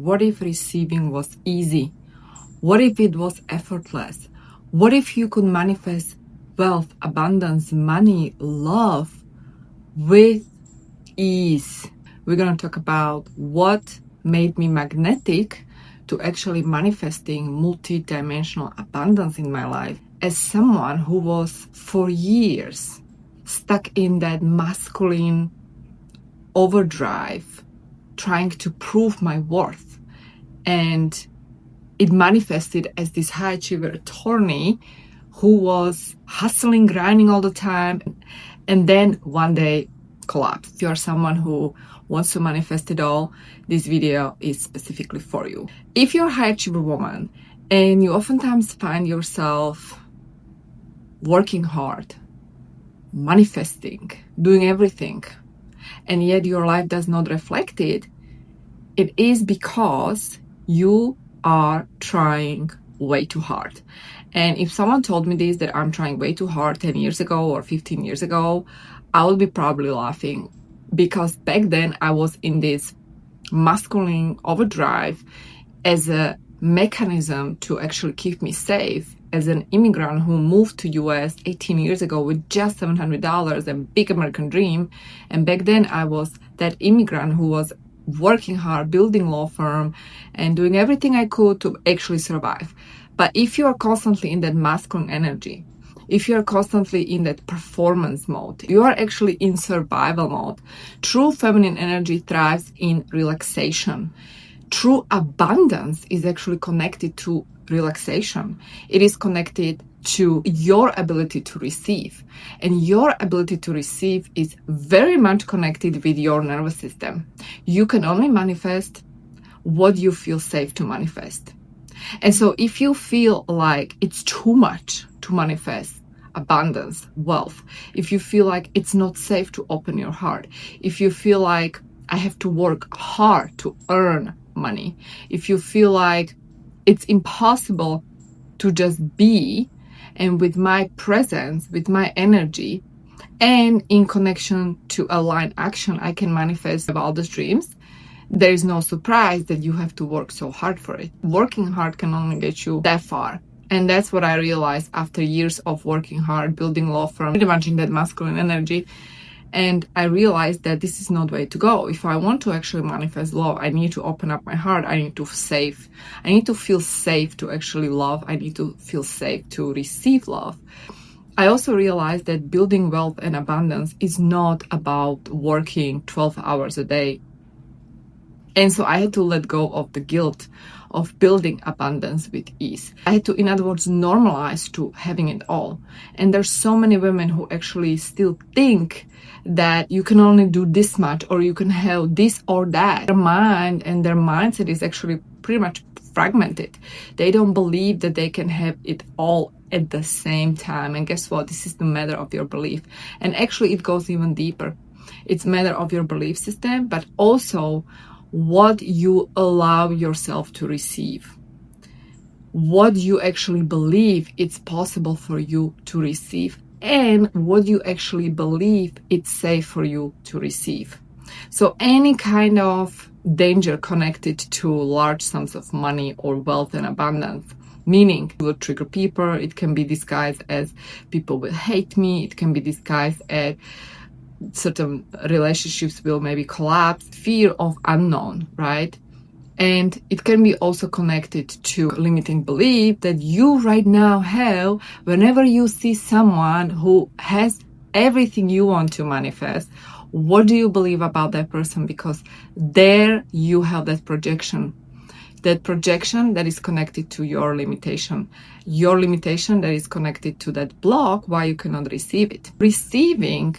What if receiving was easy? What if it was effortless? What if you could manifest wealth, abundance, money, love with ease? We're going to talk about what made me magnetic to actually manifesting multi-dimensional abundance in my life as someone who was for years stuck in that masculine overdrive, trying to prove my worth. And it manifested as this high achiever attorney who was hustling, grinding all the time, and then one day collapsed. If you are someone who wants to manifest it all, this video is specifically for you. If you're a high achiever woman and you oftentimes find yourself working hard, manifesting, doing everything, and yet your life does not reflect it, it is because you are trying way too hard. And if someone told me this, that I'm trying way too hard 10 years ago or 15 years ago, I would be probably laughing, because back then I was in this masculine overdrive as a mechanism to actually keep me safe as an immigrant who moved to US 18 years ago with just $700 and big American dream. And back then I was that immigrant who was working hard, building law firm and doing everything I could to actually survive. But if you are constantly in that masculine energy, if you are constantly in that performance mode, you are actually in survival mode. True feminine energy thrives in relaxation. True abundance is actually connected to relaxation. It is connected to your ability to receive. And your ability to receive is very much connected with your nervous system. You can only manifest what you feel safe to manifest. And so if you feel like it's too much to manifest abundance, wealth, if you feel like it's not safe to open your heart, if you feel like I have to work hard to earn money, if you feel like it's impossible to just be, and with my presence, with my energy, and in connection to aligned action, I can manifest all these dreams, there is no surprise that you have to work so hard for it. Working hard can only get you that far. And that's what I realized after years of working hard, building law firm, pretty much in that masculine energy. And I realized that this is not the way to go. If I want to actually manifest love, I need to open up my heart. I need to feel safe to actually love. I need to feel safe to receive love. I also realized that building wealth and abundance is not about working 12 hours a day. And so I had to let go of the guilt of building abundance with ease. I had to, in other words, normalize to having it all. And there's so many women who actually still think that you can only do this much or you can have this or that. Their mind and their mindset is actually pretty much fragmented. They don't believe that they can have it all at the same time. And guess what? This is the matter of your belief. And actually it goes even deeper. It's a matter of your belief system, but also what you allow yourself to receive, what you actually believe it's possible for you to receive, and what you actually believe it's safe for you to receive. So any kind of danger connected to large sums of money or wealth and abundance, meaning it will trigger people, it can be disguised as people will hate me, it can be disguised as certain relationships will maybe collapse, fear of unknown, right? And it can be also connected to limiting belief that you right now have whenever you see someone who has everything you want to manifest. What do you believe about that person? Because there you have that projection that is connected to your limitation that is connected to that block, why you cannot receive it. Receiving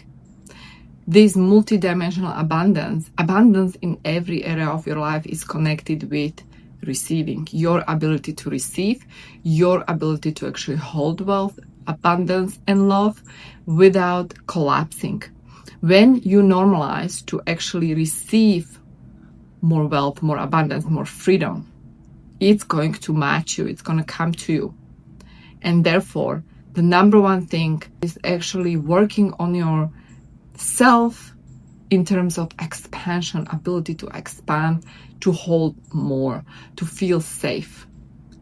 this multidimensional abundance in every area of your life is connected with receiving. Your ability to receive, your ability to actually hold wealth, abundance, and love without collapsing. When you normalize to actually receive more wealth, more abundance, more freedom, it's going to match you, it's going to come to you. And therefore, the number one thing is actually working on your self in terms of expansion, ability to expand, to hold more, to feel safe,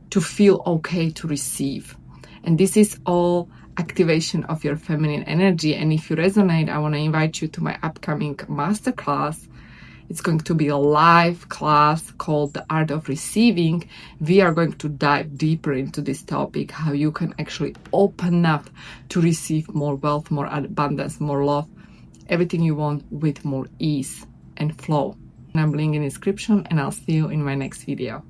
to feel okay to receive. And this is all activation of your feminine energy. And if you resonate, I want to invite you to my upcoming masterclass. It's going to be a live class called The Art of Receiving. We are going to dive deeper into this topic, how you can actually open up to receive more wealth, more abundance, more love, everything you want with more ease and flow. And I'm linking in the description, and I'll see you in my next video.